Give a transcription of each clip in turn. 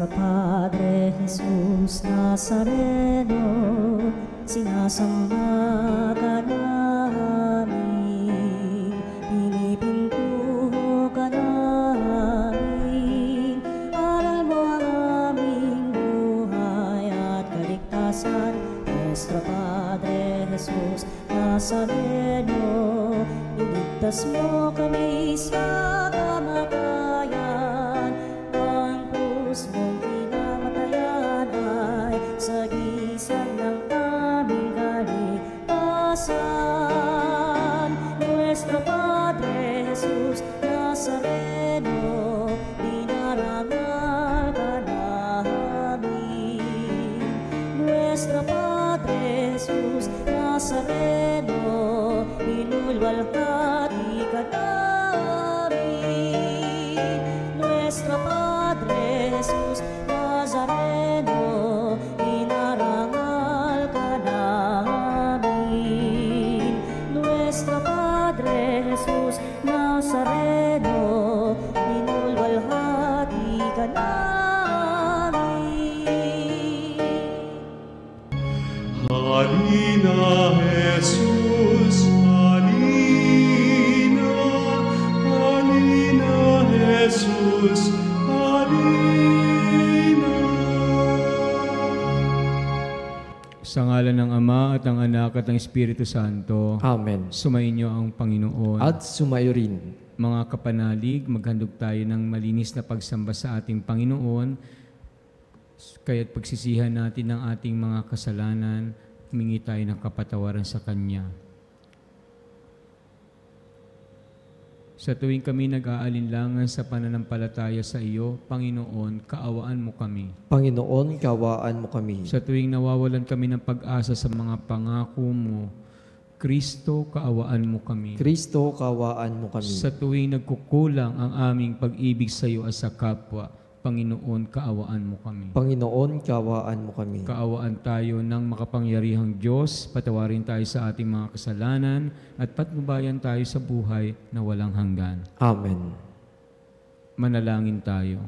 Nuestro Padre Jesus Nazareno, sinasamba ka namin, pinipintuho ka namin, aral mo ang aming buhay at kaligtasan. Nuestro Padre Jesus Nazareno, iligtas mo kami sa kamatayan. Ang krus mong pinamatayan ay sagisag ng aming kaligtasan. Nuestro Padre Jesus Nazareno, dinarangal ka namin. Nuestro Padre Jesus Nazareno, inulwalhati ka namin. Nuestro Padre Jesus Nazareno, inarangal ka namin. Nuestro Padre Jesus Nazareno, inulwalhati ka namin. Halina, Jesus, halina, halina, Jesus, halina. Sa ngalan ng Ama at ng Anak at ng Espiritu Santo. Amen. Sumainyo ang Panginoon. At sumayo rin. Mga kapanalig, maghandog tayo ng malinis na pagsamba sa ating Panginoon. Kaya't pagsisihan natin ang ating mga kasalanan, humingi tayo ng kapatawaran sa Kanya. Sa tuwing kami nag-aalinlangan sa pananampalataya sa iyo, Panginoon, kaawaan mo kami. Panginoon, kaawaan mo kami. Sa tuwing nawawalan kami ng pag-asa sa mga pangako mo, Kristo, kaawaan mo kami. Kristo, kaawaan mo kami. Sa tuwing nagkukulang ang aming pag-ibig sa iyo at sa kapwa, Panginoon, kaawaan mo kami. Panginoon, kaawaan mo kami. Kaawaan tayo ng makapangyarihang Diyos, patawarin tayo sa ating mga kasalanan, at patnubayan tayo sa buhay na walang hanggan. Amen. Manalangin tayo.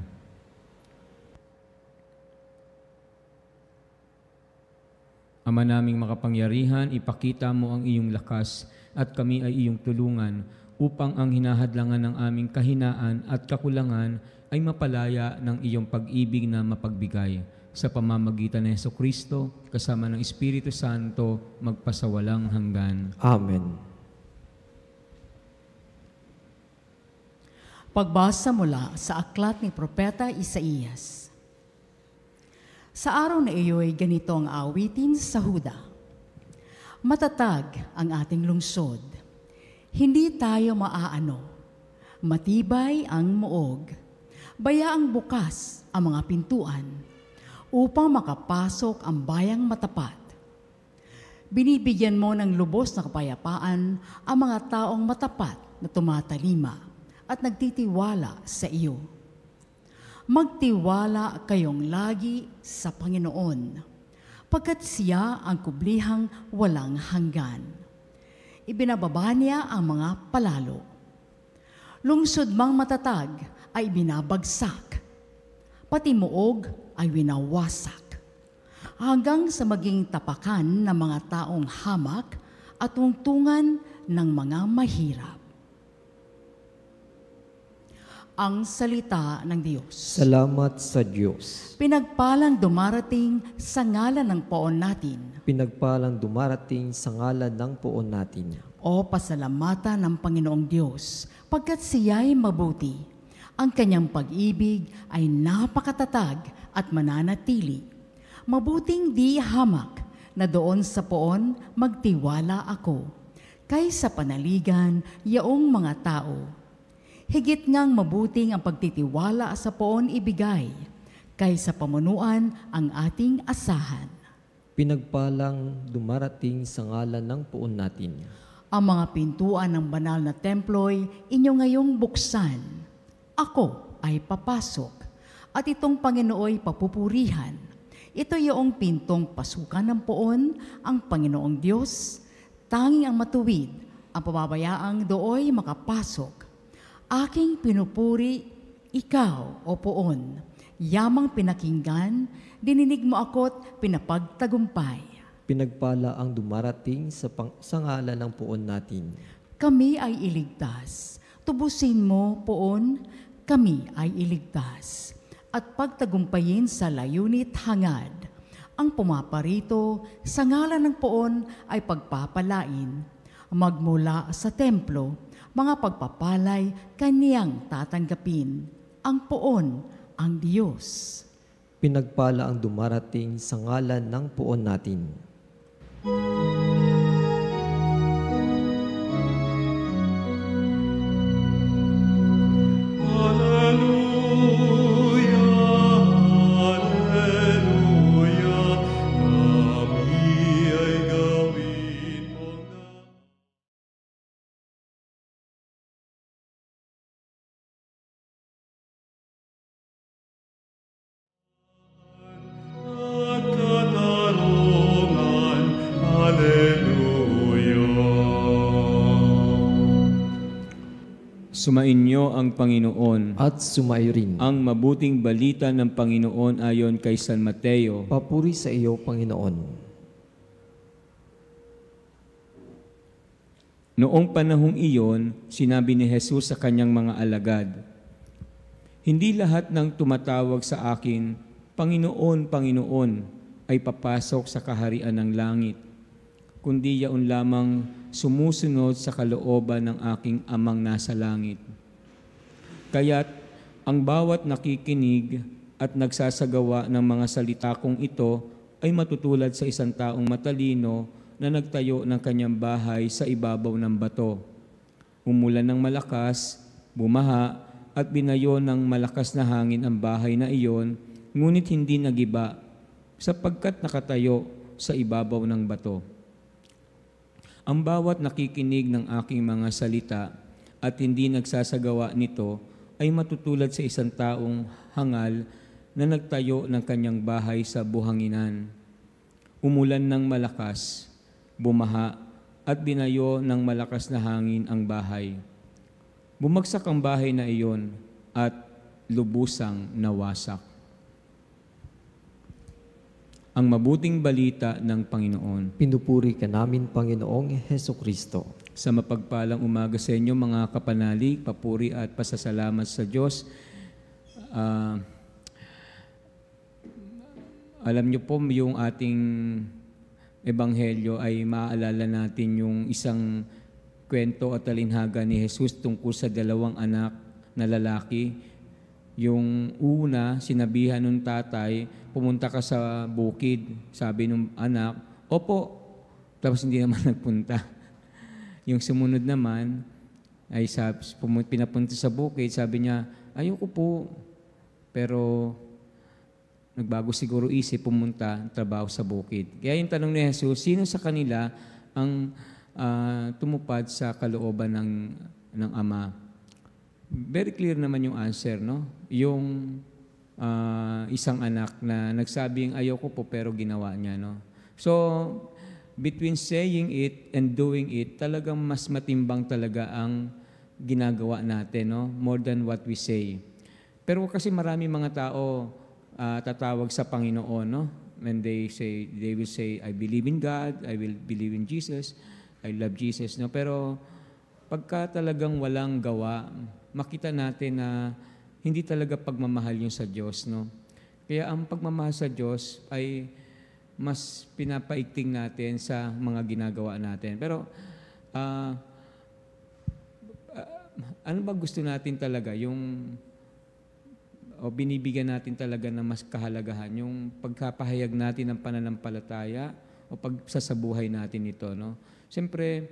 Ama naming makapangyarihan, ipakita mo ang iyong lakas at kami ay iyong tulungan upang ang hinahadlangan ng aming kahinaan at kakulangan ay mapalaya ng iyong pag-ibig na mapagbigay. Sa pamamagitan ng Jesucristo, kasama ng Espiritu Santo, magpasawalang hanggan. Amen. Pagbasa mula sa aklat ni Propeta Isaías. Sa araw na iyo'y ganito ang awitin sa Huda. Matatag ang ating lungsod. Hindi tayo maaano. Matibay ang muog. Bayaang bukas ang mga pintuan upang makapasok ang bayang matapat. Binibigyan mo ng lubos na kapayapaan ang mga taong matapat na tumatalima at nagtitiwala sa iyo. Magtiwala kayong lagi sa Panginoon, pagkat siya ang kublihang walang hanggan. Ibinababa niya ang mga palalo. Lungsod mang matatag ay binabagsak, pati muog ay winawasak, hanggang sa maging tapakan ng mga taong hamak at tungtungan ng mga mahirap. Ang salita ng Diyos. Salamat sa Diyos. Pinagpalang dumarating sa ngalan ng poon natin. Pinagpalang dumarating sa ngalan ng poon natin. O pasalamatan ng Panginoong Diyos, pagkat siya'y mabuti. Ang kanyang pag-ibig ay napakatatag at mananatili. Mabuting di hamak na doon sa poon magtiwala ako, kaysa panaligan yaong mga tao. Higit ngang mabuting ang pagtitiwala sa poon ibigay, kaysa pamunuan ang ating asahan. Pinagpalang dumarating sa ngalan ng poon natin. Ang mga pintuan ng banal na templo'y inyo ngayong buksan. Ako ay papasok, at itong Panginooy papupurihan. Ito yung pintong pasukan ng poon, ang Panginoong Diyos. Tanging ang matuwid, ang pababayaang dooy makapasok. Aking pinupuri, ikaw, o poon, Yamang pinakinggan, dininig mo ako't pinapagtagumpay. Pinagpala ang dumarating sa ngalan ng poon natin. Kami ay iligtas. Tubusin mo, poon, kami ay iligtas. At pagtagumpayin sa layunit hangad. Ang pumaparito sa ngalan ng poon ay pagpapalain. Magmula sa templo, mga pagpapalay kaniyang tatanggapin. Ang poon, ang Diyos. Pinagpala ang dumarating sa ngalan ng poon natin. Sumainyo ang Panginoon. At sumayo rin. Ang mabuting balita ng Panginoon ayon kay San Mateo. Papuri sa iyo, Panginoon. Noong panahong iyon, sinabi ni Jesus sa kanyang mga alagad, "Hindi lahat ng tumatawag sa akin, Panginoon, Panginoon, ay papasok sa kaharian ng langit, kundi yaon lamang sumusunod sa kalooban ng aking Amang nasa langit. Kaya't ang bawat nakikinig at nagsasagawa ng mga salita kong ito ay matutulad sa isang taong matalino na nagtayo ng kanyang bahay sa ibabaw ng bato. Umulan ng malakas, bumaha, at binayo ng malakas na hangin ang bahay na iyon, ngunit hindi nagiba, sapagkat nakatayo sa ibabaw ng bato. Ang bawat nakikinig ng aking mga salita at hindi nagsasagawa nito ay matutulad sa isang taong hangal na nagtayo ng kanyang bahay sa buhanginan. Umulan ng malakas, bumaha, at binayo ng malakas na hangin ang bahay. Bumagsak ang bahay na iyon at lubusang nawasak." Ang mabuting balita ng Panginoon. Pinupuri ka namin, Panginoong Hesukristo. Sa mapagpalang umaga sa inyo, mga kapanalig, papuri at pasasalamat sa Diyos. Alam niyo po, yung ating ebanghelyo ay maaalala natin yung isang kwento at talinhaga ni Jesus tungkol sa dalawang anak na lalaki. Yung una, sinabihan ng tatay, pumunta ka sa bukid. Sabi ng anak, opo. Tapos hindi naman nagpunta. Yung sumunod naman, ay pinapunta sa bukid, sabi niya, ayoko po. Pero nagbago siguro isip, pumunta, trabaho sa bukid. Kaya yung tanong ni Jesus, sino sa kanila ang tumupad sa kalooban ng Ama? Very clear naman yung answer, no? Yung isang anak na nagsabing ayoko po pero ginawa niya, no? So, between saying it and doing it, talagang mas matimbang talaga ang ginagawa natin, no? More than what we say. Pero kasi marami mga tao tatawag sa Panginoon, no? When they will say, I believe in God, I will believe in Jesus, I love Jesus, no? Pero pagka talagang walang gawa, makita natin na hindi talaga pagmamahal yung sa Diyos, no? Kaya ang pagmamahal sa Diyos ay mas pinapaigting natin sa mga ginagawa natin. Pero ano ba gusto natin talaga? O binibigyan natin talaga ng mas kahalagahan, yung pagkapahayag natin ng pananampalataya o pagsasabuhay natin ito, no? Siyempre,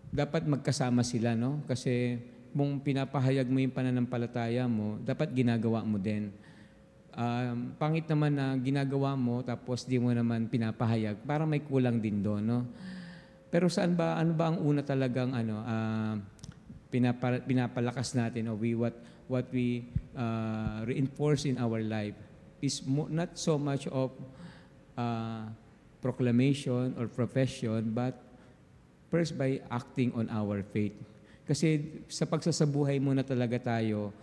dapat magkasama sila, no? Kasi kung pinapahayag mo yung pananampalataya mo, dapat ginagawa mo din. Pangit naman na ginagawa mo tapos di mo naman pinapahayag, para may kulang din doon, no? Pero ano ba ang una talagang pinapalakas natin, o what we reinforce in our life is not so much of proclamation or profession, but first by acting on our faith. Kasi sa pagsasabuhay muna talaga tayo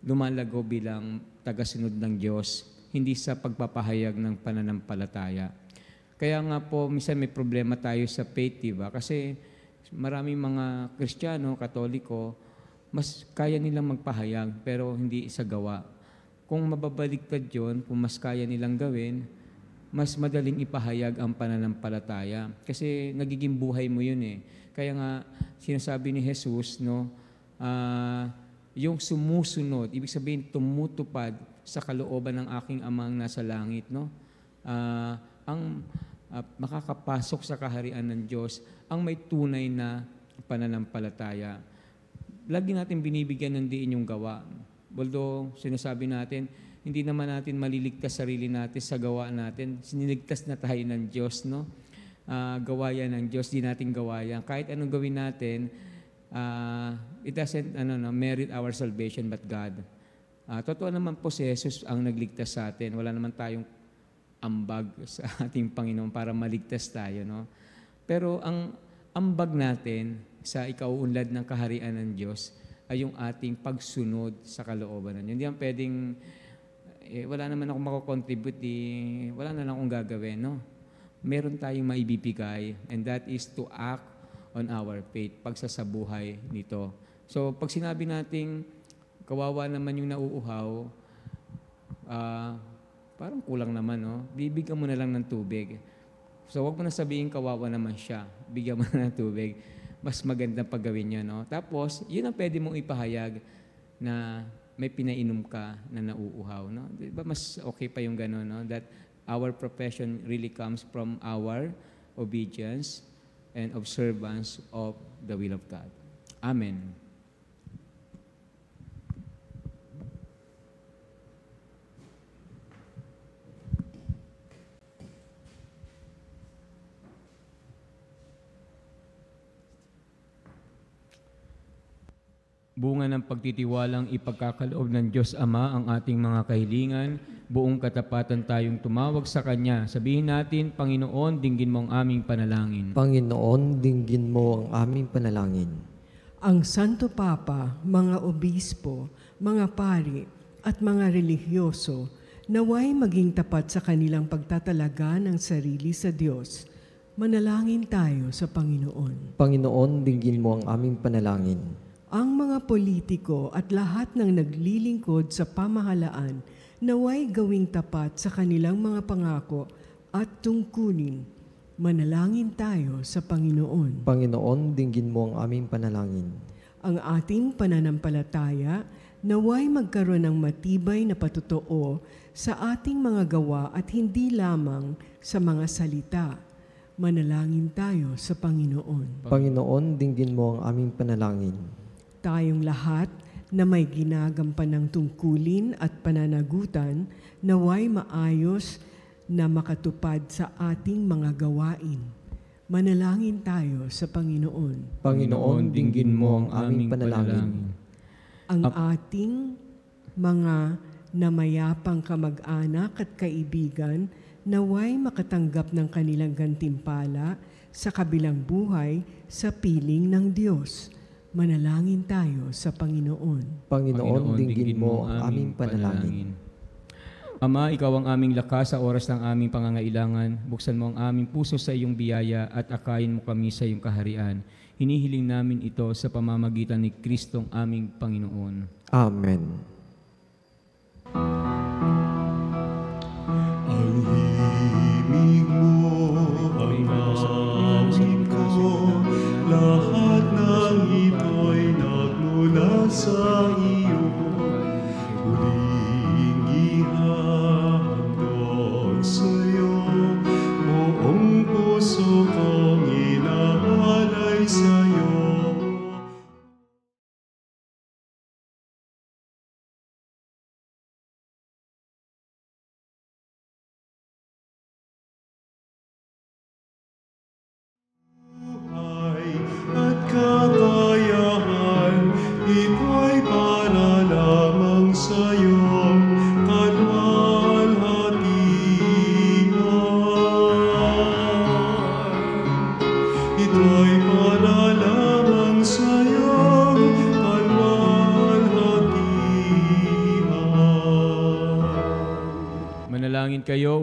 lumalago bilang tagasunod ng Diyos, hindi sa pagpapahayag ng pananampalataya. Kaya nga po, minsan may problema tayo sa faith, diba? Kasi maraming mga Kristiyano, Katoliko, mas kaya nilang magpahayag, pero hindi sa gawa. Kung mababaliktad yun, kung mas kaya nilang gawin, mas madaling ipahayag ang pananampalataya. Kasi nagiging buhay mo yun eh. Kaya nga, sinasabi ni Jesus, no, yung sumusunod, ibig sabihin tumutupad sa kalooban ng aking amang nasa langit, no? Ang makakapasok sa kaharian ng Diyos, ang may tunay na pananampalataya. Lagi natin binibigyan ng diin yung gawa. Although sinasabi natin, hindi naman natin maliligtas sarili natin sa gawa natin. Siniligtas na tayo ng Diyos, no? Gawa yan ng Diyos, di natin gawa yan. Kahit anong gawin natin, it doesn't merit our salvation but God. Totoo naman po si Jesus ang nagligtas sa atin. Wala naman tayong ambag sa ating Panginoon para maligtas tayo, no? Pero ang ambag natin sa ikauunlad ng kaharian ng Diyos ay yung ating pagsunod sa kalooban ng Diyos. Hindi ang pwedeng, wala naman akong makakontribute, wala na lang akong gagawin, no? Meron tayong maibibigay, and that is to act on our faith, pagsasabuhay nito. So, pag sinabi nating kawawa naman yung nauuhaw, parang kulang naman, no? Bibigyan mo na lang ng tubig. So, wag mo na sabihin kawawa naman siya. Bigyan mo na ng tubig. Mas magandang paggawin niya, no? Tapos, yun ang pwede mong ipahayag na may pinainom ka na nauuhaw, no? Diba mas okay pa yung gano'n, no? That our profession really comes from our obedience and observance of the will of God. Amen. Bunga ng pagtitiwalang ipagkakaloob ng Diyos Ama ang ating mga kahilingan, buong katapatan tayong tumawag sa Kanya. Sabihin natin, Panginoon, dinggin mo ang aming panalangin. Panginoon, dinggin mo ang aming panalangin. Ang Santo Papa, mga obispo, mga pari, at mga relihiyoso, naway maging tapat sa kanilang pagtatalaga ng sarili sa Diyos. Manalangin tayo sa Panginoon. Panginoon, dinggin mo ang aming panalangin. Ang mga politiko at lahat ng naglilingkod sa pamahalaan naway gawing tapat sa kanilang mga pangako at tungkulin. Manalangin tayo sa Panginoon. Panginoon, dinggin mo ang aming panalangin. Ang ating pananampalataya naway magkaroon ng matibay na patotoo sa ating mga gawa at hindi lamang sa mga salita. Manalangin tayo sa Panginoon. Panginoon, dinggin mo ang aming panalangin. Tayong lahat na may ginagampan ng tungkulin at pananagutan, naway maayos na makatupad sa ating mga gawain. Manalangin tayo sa Panginoon. Panginoon, dinggin mo ang aming panalangin. Ang ating mga namayapang kamag-anak at kaibigan, naway makatanggap ng kanilang gantimpala sa kabilang buhay sa piling ng Diyos. Manalangin tayo sa Panginoon. Panginoon, dinggin mo ang aming panalangin. Ama, Ikaw ang aming lakas sa oras ng aming pangangailangan. Buksan mo ang aming puso sa iyong biyaya at akayin mo kami sa iyong kaharian. Hinihiling namin ito sa pamamagitan ni Kristong aming Panginoon. Amen. Ang himig mo, ang awit ko, lahat ng ito'y nagmula sa iyo. Huling ihahandog sa'yo, buong puso kong inaalay sa'yo.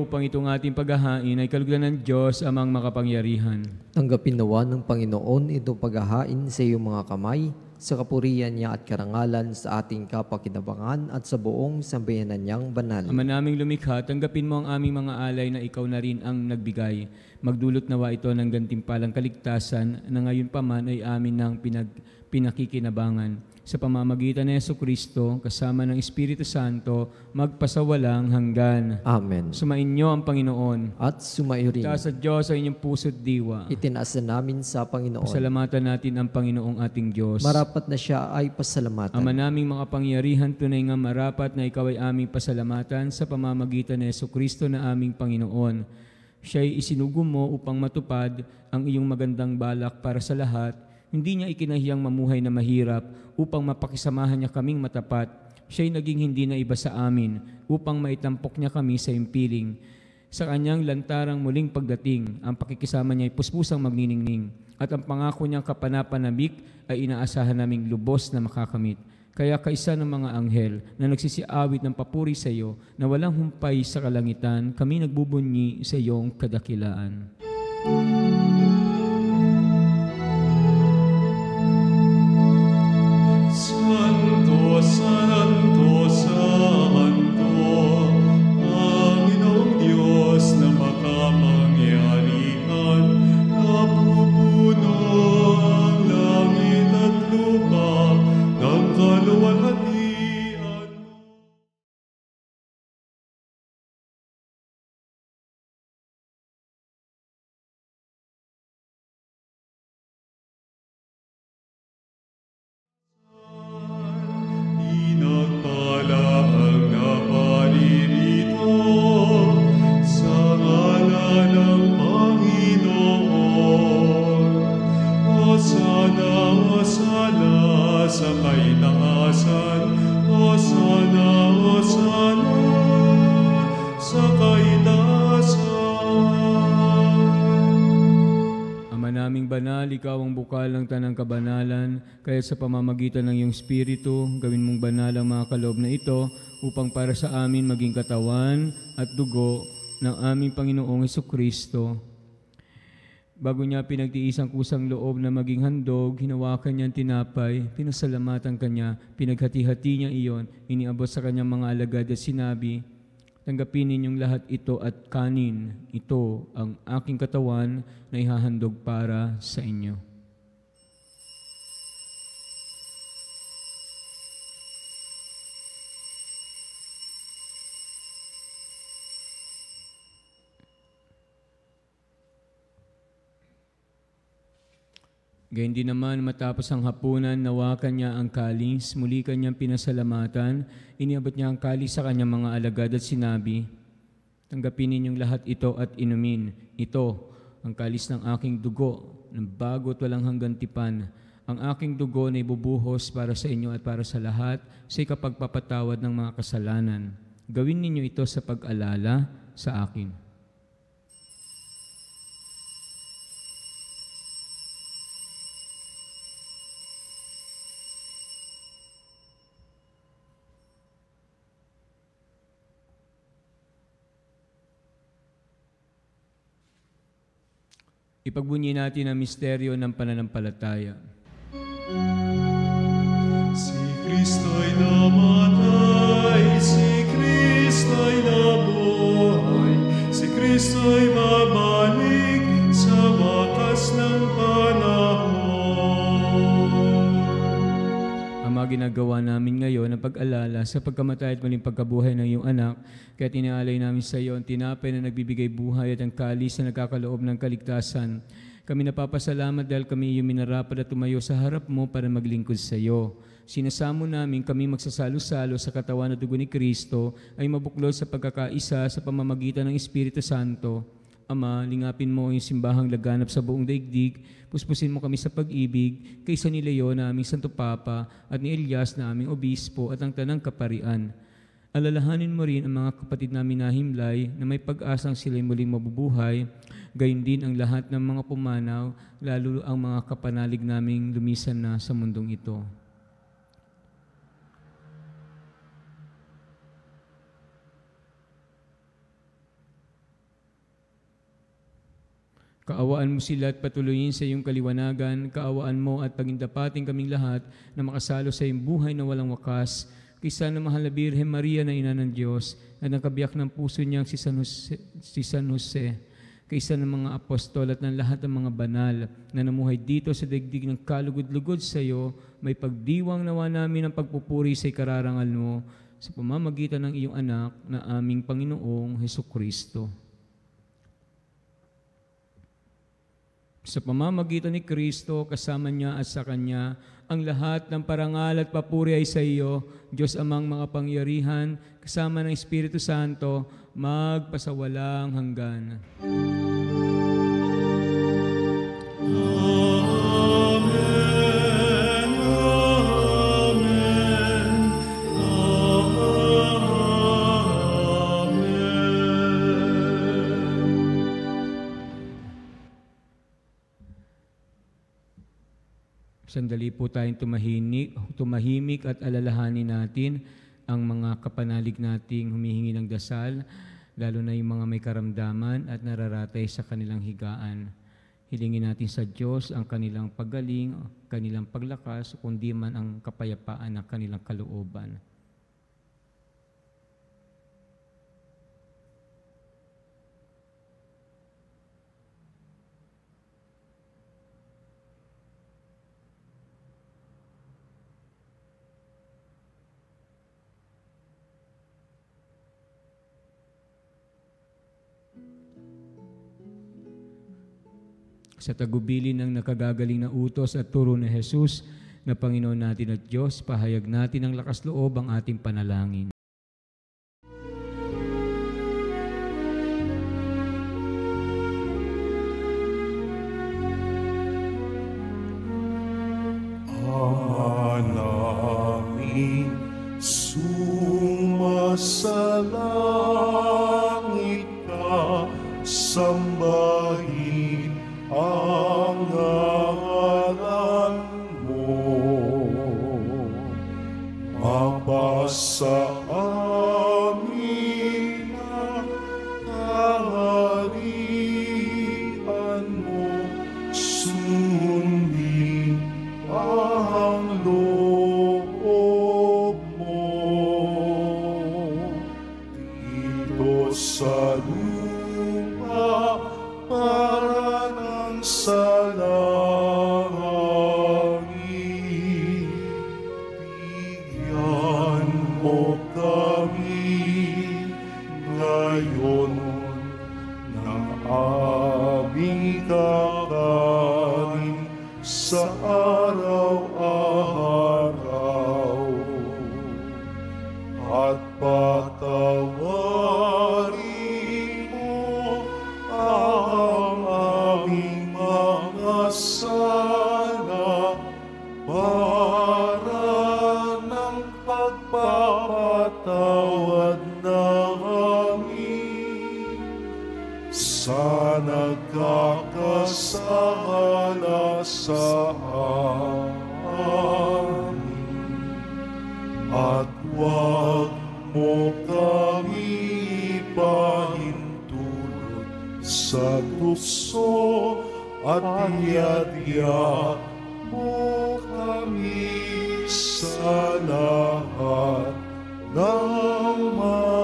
upang itong ating paghahain ay kalugdan ng Diyos amang makapangyarihan. Tanggapin nawa ng Panginoon itong paghahain sa iyong mga kamay, sa kapurihan niya at karangalan sa ating kapakinabangan at sa buong sambayanan niyang banal. Ama naming lumikha, tanggapin mo ang aming mga alay na ikaw na rin ang nagbigay. Magdulot nawa ito ng gantimpalang kaligtasan na ngayon pa man ay amin ng pinakikinabangan. Sa pamamagitan ni Jesucristo, kasama ng Espiritu Santo, magpasawalang hanggan. Amen. Sumainyo ang Panginoon. At sumayo rin. Taas sa Diyos sa inyong puso't diwa. Itinaas na namin sa Panginoon. Pasalamatan natin ang Panginoong ating Diyos. Marapat na siya ay pasalamatan. Ama naming makapangyarihan, tunay nga marapat na ikaw ay aming pasalamatan sa pamamagitan ni Jesucristo na aming Panginoon. Siya'y isinugo mo upang matupad ang iyong magandang balak para sa lahat. Hindi niya ikinahiyang mamuhay na mahirap upang mapakisamahan niya kaming matapat. Siya'y naging hindi na iba sa amin upang maitampok niya kami sa impiling. Sa kanyang lantarang muling pagdating, ang pakikisama niya ay puspusang magniningning at ang pangako niyang kapanapanabik ay inaasahan naming lubos na makakamit. Kaya kaisa ng mga anghel na nagsisiawit ng papuri sa iyo na walang humpay sa kalangitan, kami nagbubunyi sa iyong kadakilaan. Santo, Santo, Santo, Panginoong Diyos na makapangyarihan, napupuno ang langit at lupa ng kaluwalhatian mo. Inagpala ang naparirito sa ngalan ng Panginoon. Hosana, Hosana sa kaitaasan. Hosana, Hosana sa kaitaasan. Ama naming banal, ikaw ang bukal ng tanang kabanalan, kaya sa pamamagitan ng iyong Espiritu, gawin mong banal ang mga kaloob na ito upang para sa amin maging katawan at dugo ng aming Panginoong Jesucristo. Bago niya pinagtiis ang kusang loob na maging handog, hinawakan niya ang tinapay, pinasalamatan kanya, pinaghati-hati niya iyon, iniabot sa kanyang mga alagad at sinabi, tanggapin ninyong lahat ito at kanin. Ito ang aking katawan na ihahandog para sa inyo. Gayun din naman, matapos ang hapunan, nawakan niya ang kalis, muli kanyang pinasalamatan, iniabot niya ang kalis sa kanyang mga alagad at sinabi, tanggapin ninyong lahat ito at inumin. Ito, ang kalis ng aking dugo, ng bago at walang hanggang tipan. Ang aking dugo na ibubuhos para sa inyo at para sa lahat sa ikapagpapatawad ng mga kasalanan. Gawin ninyo ito sa pag-alala sa akin. Ipagbunyi natin ang misteryo ng pananampalataya. Si Kristo'y namatay, si Kristo'y nabuhay, si Kristo'y babalik sa wakas ng panahon. Ama, ginagawa namin ngayon ang pag-alala sa pagkamatay at muling pagkabuhay ng iyong anak, kaya tinaalay namin sa iyo ang tinapay na nagbibigay buhay at ang kalis na nagkakaloob ng kaligtasan. Kami napapasalamat dahil kami iyong minarapat at tumayo sa harap mo para maglingkod sa iyo. Sinasamo namin kami magsasalo-salo sa katawan at dugo ni Kristo ay mabuklod sa pagkakaisa sa pamamagitan ng Espiritu Santo. Ama, lingapin mo ang simbahang laganap sa buong daigdig, puspusin mo kami sa pag-ibig, kaysa ni Leo na aming Santo Papa at ni Elias na aming Obispo at ang Tanang Kaparian. Alalahanin mo rin ang mga kapatid namin na himlay na may pag-asang sila'y muling mabubuhay, gayon din ang lahat ng mga pumanaw, lalo ang mga kapanalig naming lumisan na sa mundong ito. Kaawaan mo sila at patuloyin sa iyong kaliwanagan. Kaawaan mo at pagindapating kaming lahat na makasalo sa iyong buhay na walang wakas. Kaysa na mahal na Birhen Maria na ina ng Diyos at ang kabiyak ng puso niyang si San Jose. Kaysa ng mga apostol at ng lahat ng mga banal na namuhay dito sa daigdig ng kalugod-lugod sa iyo, may pagdiwang nawa namin ang pagpupuri sa ikararangal mo sa pamamagitan ng iyong anak na aming Panginoong Hesukristo. Sa pamamagitan ni Kristo, kasama niya at sa Kanya, ang lahat ng parangal at papuri ay sa iyo, Diyos amang mga pangyarihan, kasama ng Espiritu Santo, magpasawalang hanggan. Sandali po tayong tumahimik at alalahanin natin ang mga kapanalig nating humihingi ng dasal, lalo na yung mga may karamdaman at nararatay sa kanilang higaan. Hilingin natin sa Diyos ang kanilang paggaling, kanilang paglakas, kundi man ang kapayapaan ng kanilang kalooban. Sa tagubilin ng nakagagaling na utos at turo ni Jesus na Panginoon natin at Diyos, pahayag natin ang lakas loob ang ating panalangin. Namin sumasalangit ka, sambahin ang ngalan mo. Mapasa amin ang kaharian mo, sundin ang loob mo. Dito sa lupa para ng sa langit, bigyan mo kami ngayon ng aming kakanin sa araw-araw, at patawarin mo ang aming mga sala para ng pagpapatawad namin sa nagkakasala sa amin, at huwag mo kami ipahintulot sa tukso, at iadya mo kami sa lahat ng masama.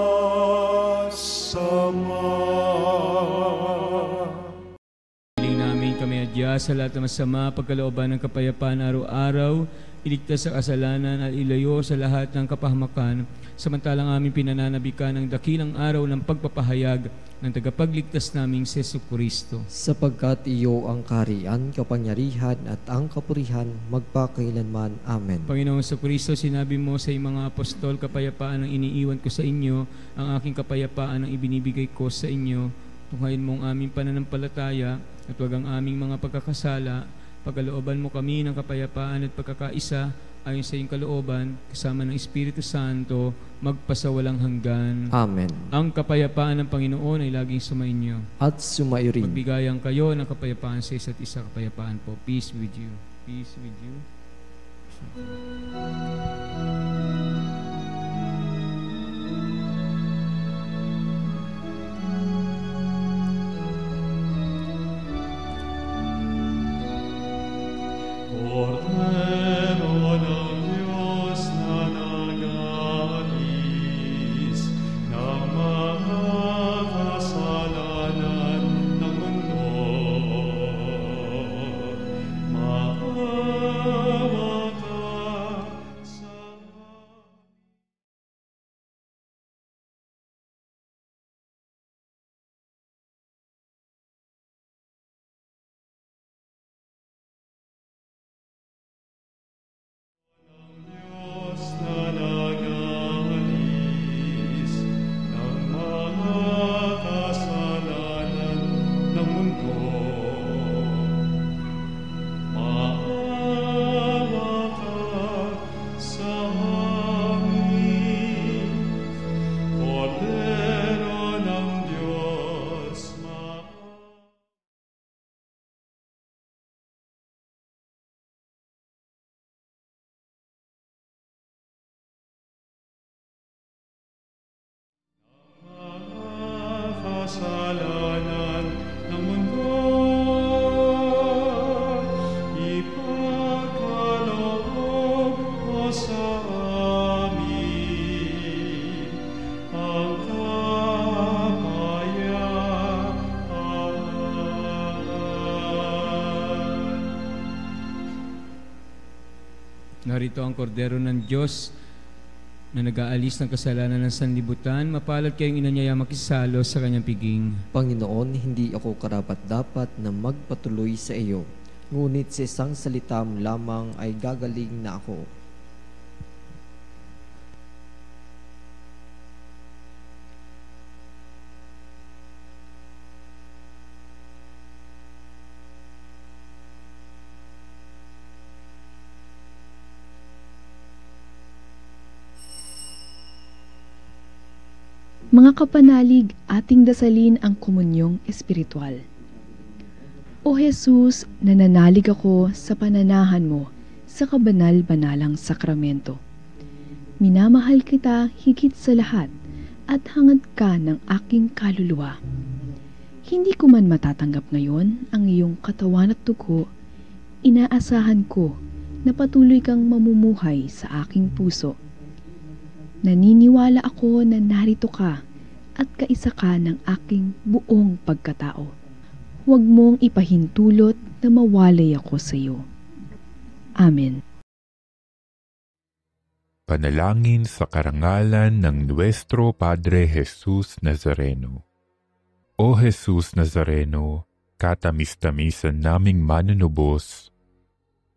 Hiling namin kami adya sa lahat ng masama, pagkalooban ng kapayapaan araw-araw, iligtas sa kasalanan at ilayo sa lahat ng kapahamakan, samantalang aming pinananabikan ang dakilang araw ng pagpapahayag ng tagapagligtas naming si Jesucristo. Sapagkat iyo ang kaharian, kapangyarihan at ang kapurihan magpakailanman. Amen. Panginoong Jesucristo, sinabi mo sa iyong mga apostol, kapayapaan ang iniiwan ko sa inyo, ang aking kapayapaan ang ibinibigay ko sa inyo. Tunghayin mo ang aming pananampalataya at huwag ang aming mga pagkakasala. Pagkalooban mo kami ng kapayapaan at pagkakaisa ayon sa iyong kalooban, kasama ng Espiritu Santo, magpasawalang hanggan. Amen. Ang kapayapaan ng Panginoon ay laging sumainyo. At sumaiyo rin. Magbigayan kayo ng kapayapaan sa isa't isa. Kapayapaan po. Peace with you. Peace with you. mundo. Maawa ka sa amin, Kordero ng Diyos, kasalanan ng mundo, ipagkaloob mo sa amin ang kapayapaan. Narito ang kordero ng Diyos na nag-aalis ng kasalanan ng sanlibutan. Mapalad kayong inanyaya makisalo sa kanyang piging. Panginoon, hindi ako karapat-dapat na magpatuloy sa iyo, ngunit sa isang salita mo lamang ay gagaling na ako. Mga kapanalig, ating dasalin ang komunyong espiritual. O Jesus, nananalig ako sa pananahan mo sa kabanal-banalang sakramento. Minamahal kita higit sa lahat at hangad ka ng aking kaluluwa. Hindi ko man matatanggap ngayon ang iyong katawan at dugo, inaasahan ko na patuloy kang mamumuhay sa aking puso. Naniniwala ako na narito ka at kaisa ka ng aking buong pagkatao. Huwag mong ipahintulot na mawalay ako sa iyo. Amen. Panalangin sa karangalan ng Nuestro Padre Jesus Nazareno. O Jesus Nazareno, katamis-tamisan naming manunubos,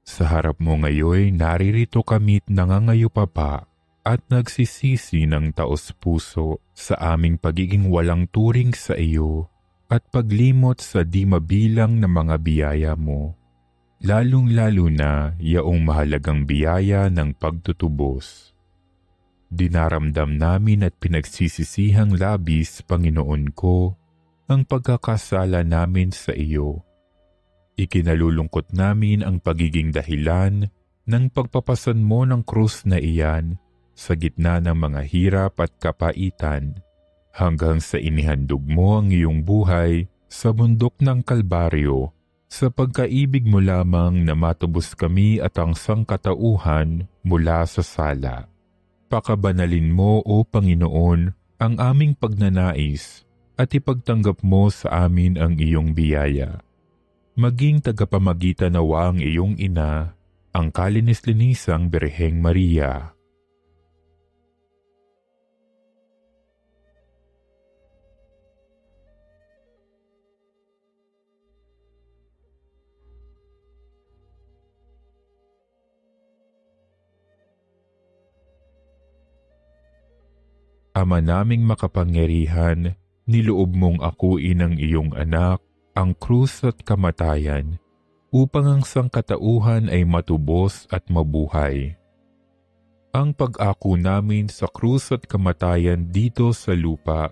sa harap mo ngayoy naririto kami't nangangayupapa at nagsisisi ng taos-puso sa aming pagiging walang turing sa iyo at paglimot sa di mabilang na mga biyaya mo, lalong-lalo na yaong mahalagang biyaya ng pagtutubos. Dinaramdam namin at pinagsisisihang labis, Panginoon ko, ang pagkakasala namin sa iyo. Ikinalulungkot namin ang pagiging dahilan ng pagpapasan mo ng krus na iyan sa gitna ng mga hirap at kapaitan, hanggang sa inihandog mo ang iyong buhay sa bundok ng Kalbaryo, sa pagkaibig mo lamang na matubos kami at ang sangkatauhan mula sa sala. Pakabanalin mo, O Panginoon, ang aming pagnanais at ipagtanggap mo sa amin ang iyong biyaya. Maging tagapamagitan nawa ang iyong ina, ang kalinis-linisang Birheng Maria. Ama naming makapangyarihan, niloob mong akuin ang iyong anak, ang krus at kamatayan, upang ang sangkatauhan ay matubos at mabuhay. Ang pag-ako namin sa krus at kamatayan dito sa lupa,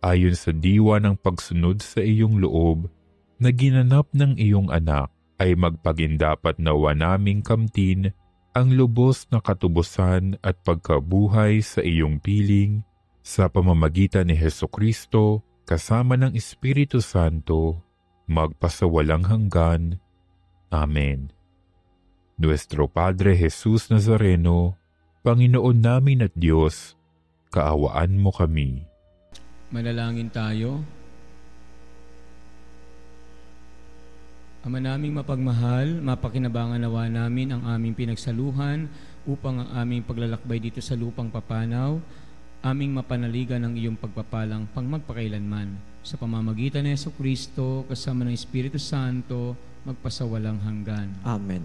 ayon sa diwa ng pagsunod sa iyong loob, na ginanap ng iyong anak, ay magpagindapat nawa naming kamtin ang lubos na katubusan at pagkabuhay sa iyong piling, sa pamamagitan ni Hesukristo, kasama ng Espiritu Santo, magpasawalang hanggan. Amen. Nuestro Padre Jesus Nazareno, Panginoon namin at Diyos, kaawaan mo kami. Manalangin tayo. Ama naming mapagmahal, mapakinabangan nawa namin ang aming pinagsaluhan upang ang aming paglalakbay dito sa lupang papanaw, aming mapanaligan ng iyong pagpapalang pangmagpakailanman. Sa pamamagitan ni Jesucristo, kasama ng Espiritu Santo, magpasawalang hanggan. Amen.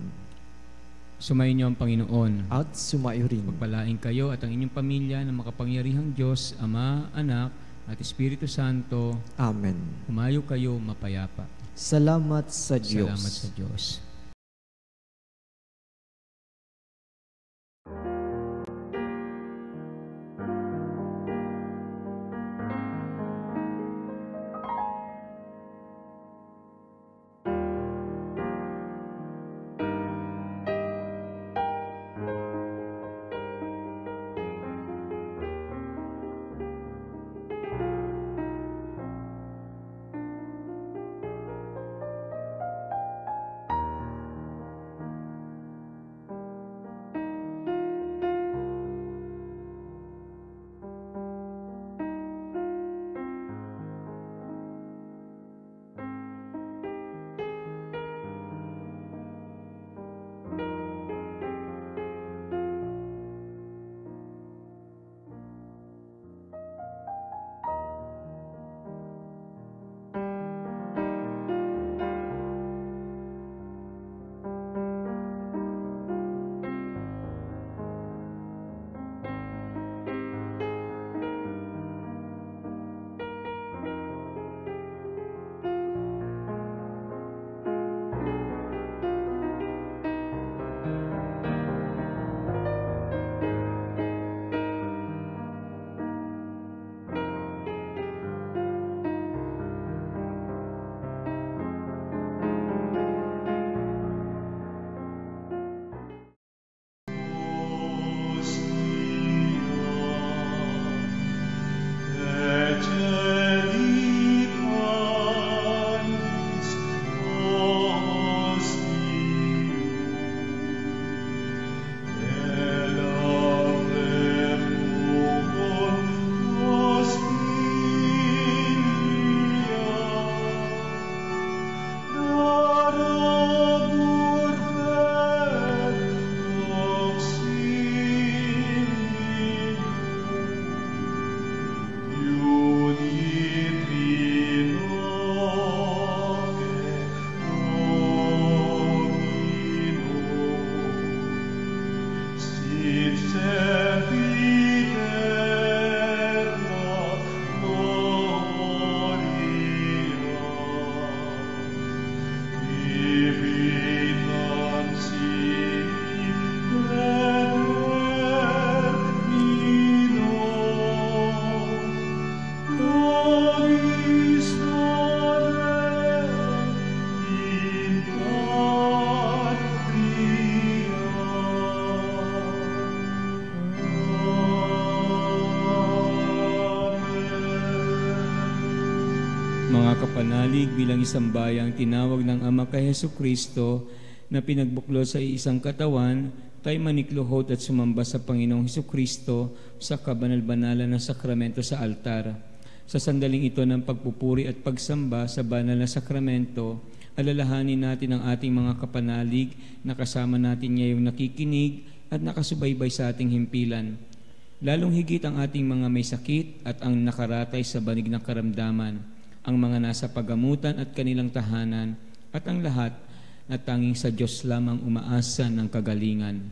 Sumayin niyo ang Panginoon. At sumayo rin. Pagpalain kayo at ang inyong pamilya ng makapangyarihang Diyos, Ama, Anak, at Espiritu Santo. Amen. Humayo kayo mapayapa. Salamat sa Diyos. Salamat sa Diyos. Mga kapanalig, bilang isang bayang tinawag ng Ama kay Hesukristo na pinagbuklod sa isang katawan, tayo manikluhod at sumamba sa Panginoong Hesukristo sa kabanal-banalan ng sakramento sa altar. Sa sandaling ito ng pagpupuri at pagsamba sa banal na sakramento, alalahanin natin ang ating mga kapanalig na kasama natin ngayong nakikinig at nakasubaybay sa ating himpilan. Lalong higit ang ating mga may sakit at ang nakaratay sa banig ng karamdaman, ang mga nasa pagamutan at kanilang tahanan, at ang lahat na tanging sa Diyos lamang umaasa ng kagalingan.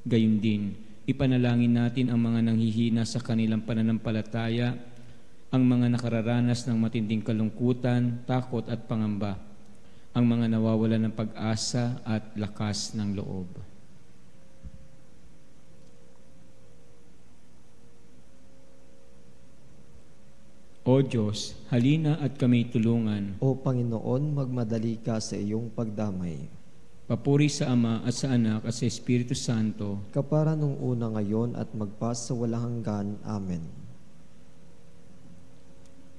Gayun din, ipanalangin natin ang mga nanghihina sa kanilang pananampalataya, ang mga nakararanas ng matinding kalungkutan, takot at pangamba, ang mga nawawalan ng pag-asa at lakas ng loob. O Diyos, halina at kami tulungan. O Panginoon, magmadali ka sa iyong pagdamay. Papuri sa Ama at sa Anak at sa Espiritu Santo, Kapara nung una ngayon at magpas sa walang hanggan. Amen.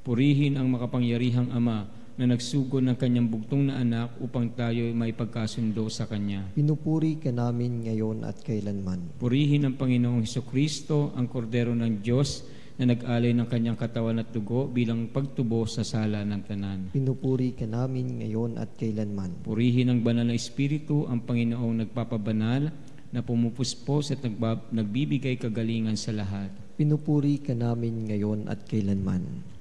purihin ang makapangyarihang Ama na nagsugo ng kanyang bugtong na anak upang tayo may pagkasundo sa Kanya. Pinupuri ka namin ngayon at kailanman. Purihin ang Panginoong Hesukristo, ang Kordero ng Diyos, na nag-alay ng kanyang katawan at dugo bilang pagtubo sa sala ng tanan. Pinupuri ka namin ngayon at kailanman. Purihin ang banal na Espiritu, ang Panginoong nagpapabanal, na pumupuspos at nagbibigay kagalingan sa lahat. Pinupuri ka namin ngayon at kailanman.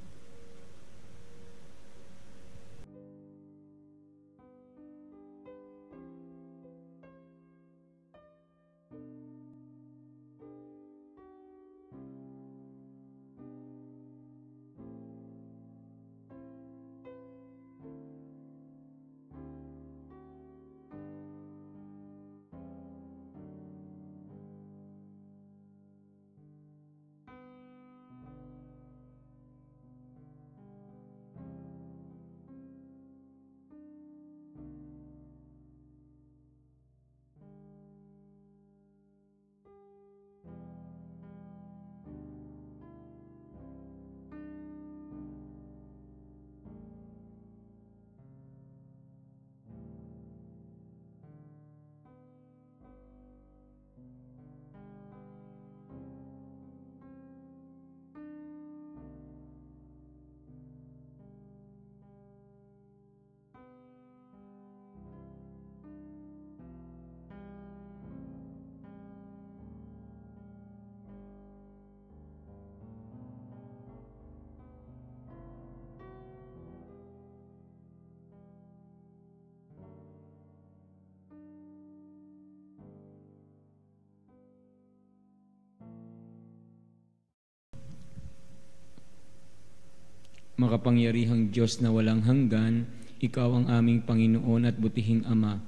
Makapangyarihang Diyos na walang hanggan, Ikaw ang aming Panginoon at butihing Ama.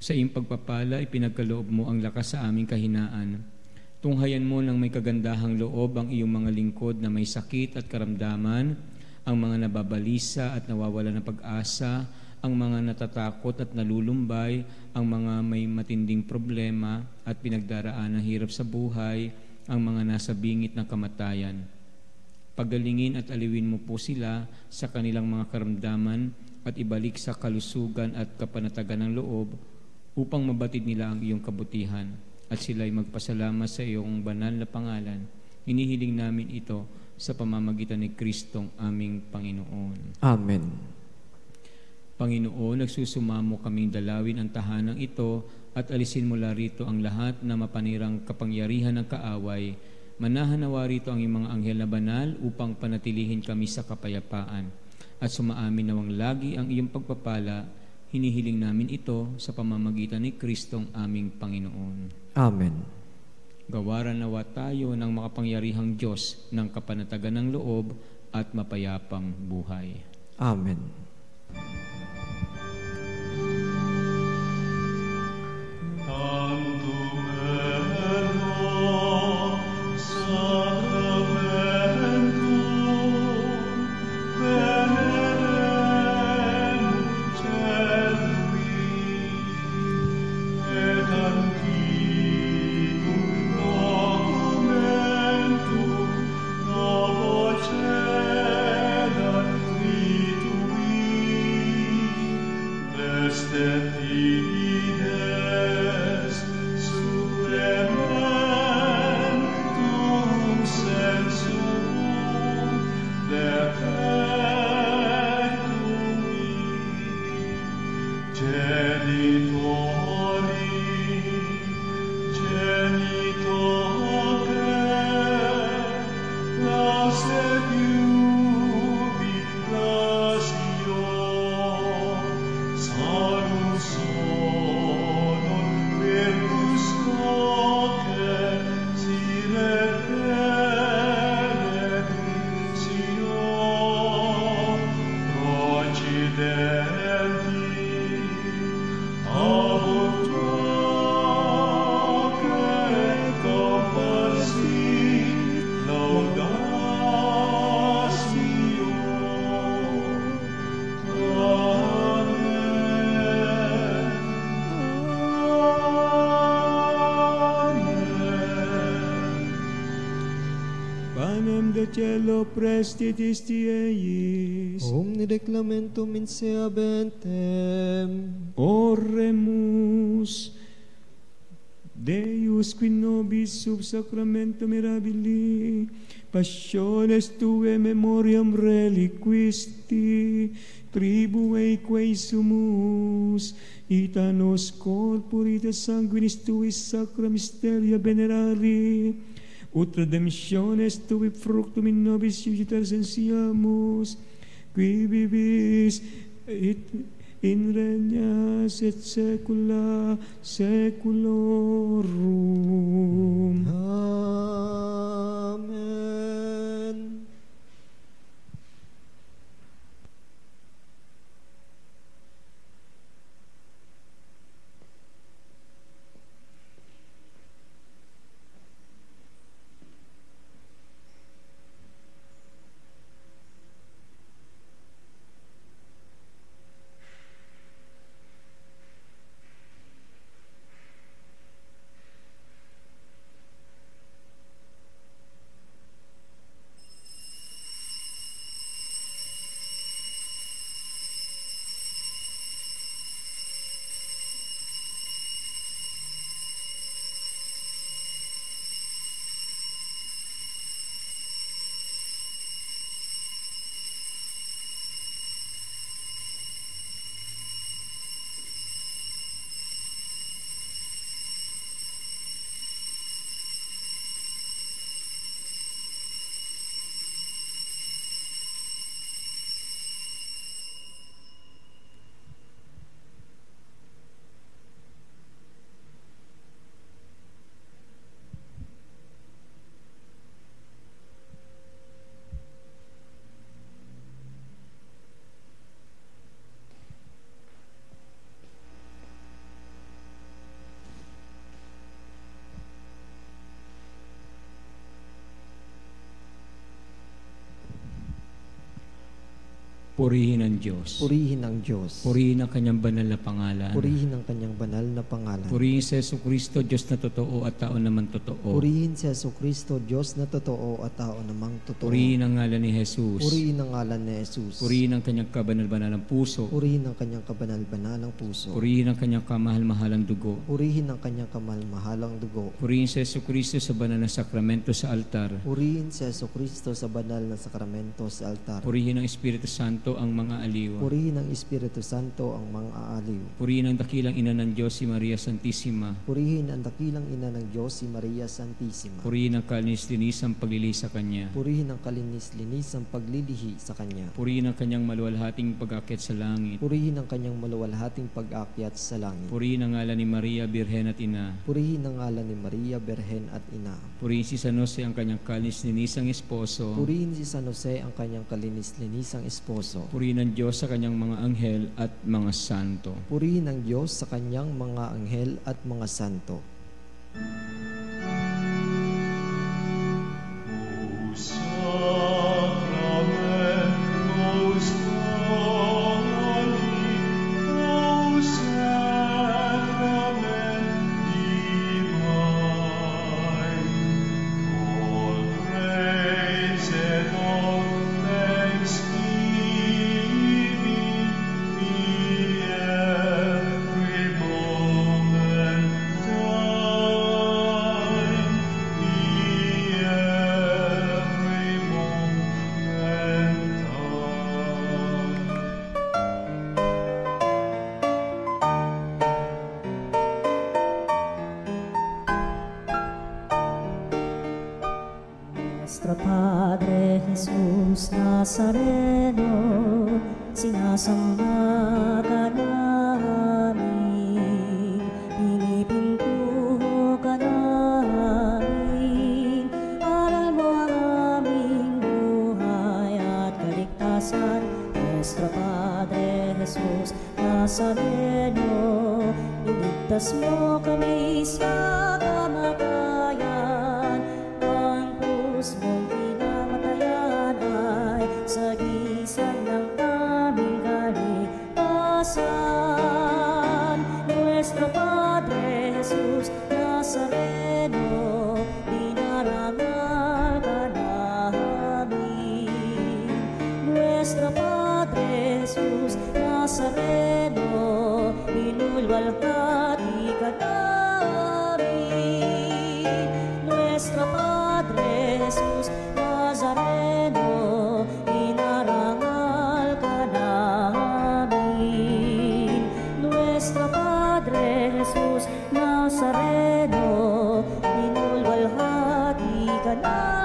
Sa iyong pagpapala, ipinagkaloob mo ang lakas sa aming kahinaan. Tunghayan mo ng may kagandahang loob ang iyong mga lingkod na may sakit at karamdaman, ang mga nababalisa at nawawala ng pag-asa, ang mga natatakot at nalulumbay, ang mga may matinding problema at pinagdaraan ng hirap sa buhay, ang mga nasa bingit ng kamatayan. Pagalingin at aliwin mo po sila sa kanilang mga karamdaman at ibalik sa kalusugan at kapanatagan ng loob upang mabatid nila ang iyong kabutihan at sila'y magpasalamat sa iyong banal na pangalan. Hinihiling namin ito sa pamamagitan ni Kristong aming Panginoon. Amen. Panginoon, nagsusumamo kaming dalawin ang tahanang ito at alisin mula rito ang lahat na mapanirang kapangyarihan ng kaaway. Manahan nawa rito ang iyong mga anghel na banal upang panatilihin kami sa kapayapaan. At sumaamin nawang lagi ang iyong pagpapala. Hinihiling namin ito sa pamamagitan ni Kristong aming Panginoon. Amen. Gawaran nawa tayo ng makapangyarihang Diyos ng kapanatagan ng loob at mapayapang buhay. Amen. Cielo prestitisti eis. Omni reclamentum in sea bentem. Oremus. Deus qui nobis sub sacramento mirabili, passiones tue memoriam reliquisti, tribue quae sumus, ita nos corporita sanguinis tuis sacra mysteria venerari, ut redemptiones tui fructum in nobis iugitar sensiamus, qui vivis et in regnas et saecula saeculorum. Amen. Purihin ang Diyos. Purihin ang Diyos. Purihin ang kanyang banal na pangalan. Purihin ang kanyang banal na pangalan. Purihin si Jesucristo, Diyos na totoo at tao naman totoo. Purihin si Jesucristo, Diyos na totoo at tao namang totoo. Purihin ang ngalan ni Jesus. Purihin ang ngalan ni Jesus. Purihin ang kanyang kabanal-banalang puso. Purihin ang kanyang kabanal-banalang puso. Purihin ang kanyang kamahal-mahalang dugo. Purihin ang kanyang kamahal-mahalang dugo. Purihin si Jesucristo sa banal na sakramento sa altar. Purihin si Jesucristo sa banal na sakramento sa altar. Purihin ang Espiritu Santo ang mga aliw. Purihin ang Espiritu Santo ang mga aaliw. Purihin ang dakilang ina ng Diyos si Maria Santissima. Purihin ang dakilang ina ng Diyos si Maria Santissima. Purihin ang kalinis-linisang paglilihi sa Kanya. Purihin ang kalinis-linisang paglilihi sa Kanya. Purihin ang kanyang maluwalhating pag-akyat sa langit. Purihin ang kanyang maluwalhating pag-akyat sa langit. Purihin ang ngalan ni Maria, Birhen at Ina. Purihin ang ngalan ni Maria, Birhen at Ina. Purihin si San Jose ang kanyang kalinis-linisang esposo. Purihin si San Jose ang kanyang kalinis-linisang esposo. Purihin ang Diyos sa kanyang mga anghel at mga santo. Purihin ang Diyos sa kanyang mga anghel at mga santo. Nuestro Padre Jesus Nazareno, sinasamba ka namin, pinipintuho ka namin, aral mo ang aming buhay at kaligtasan. Nuestro Padre Jesus Nazareno, iligtas mo kami sa kamatayan, ang krus mong pinamatayan ay sagisag ng aming kaligtasan. Nuestro Padre Jesus Nazareno, dinarangal ka namin. Nuestro Padre Jesus Nazareno, inulwalhati ka namin. Nuestro Padre Jesus Nazareno, inarangal ka namin. Nuestro Padre Jesus Nazareno, inulwalhati ka namin.